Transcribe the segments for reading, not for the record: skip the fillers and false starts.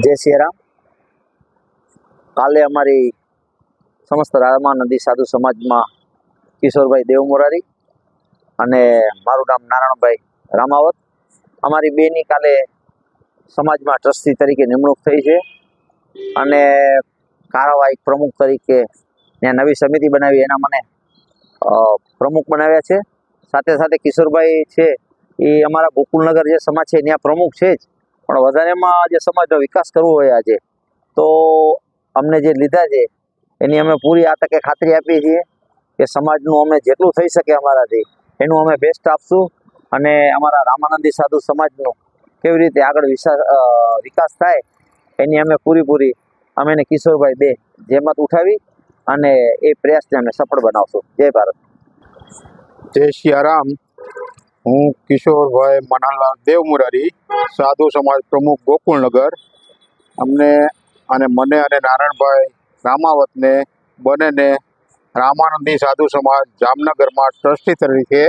જય સિયારામ. કાલે અમારી સમસ્ત રામાનંદી સાધુ સમાજમાં કિશોરભાઈ દેવમોરારી અને મારું નામ નારાયણભાઈ રામાવત, અમારી બેની કાલે સમાજમાં ટ્રસ્ટી તરીકે નિમણૂક થઈ છે અને કાર્યવાહી પ્રમુખ તરીકે ત્યાં નવી સમિતિ બનાવી એના મને પ્રમુખ બનાવ્યા છે. સાથે સાથે કિશોરભાઈ છે એ અમારા ગોકુલનગર જે સમાજ છે ત્યાં પ્રમુખ છે જ, પણ વધારેમાં જે સમાજનો વિકાસ કરવો હોય આજે તો અમને જે લીધા છે એની અમે પૂરી આ તકે ખાતરી આપીએ છીએ કે સમાજનું અમે જેટલું થઈ શકે અમારાથી એનું અમે બેસ્ટ આપશું અને અમારા રામાનંદી સાધુ સમાજનું કેવી રીતે આગળ વિકાસ થાય એની અમે પૂરી અમે ને કિશોરભાઈ બે જેમત ઉઠાવી અને એ પ્રયાસને અમે સફળ બનાવશું. જય ભારત. જય સિયારામ. હું કિશોરભાઈ મનહરલાલ દેવમોરારી, સાધુ સમાજ પ્રમુખ ગોકુલનગર. મને અને નારાયણભાઈ રામાવતને બંનેને રામાનંદી સાધુ સમાજ જામનગરમાં ટ્રસ્ટી તરીકે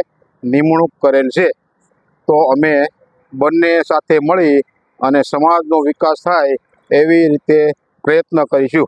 નિમણૂક કરેલ છે. તો અમે બંને સાથે મળી અને સમાજનો વિકાસ થાય એવી રીતે પ્રયત્ન કરીશું.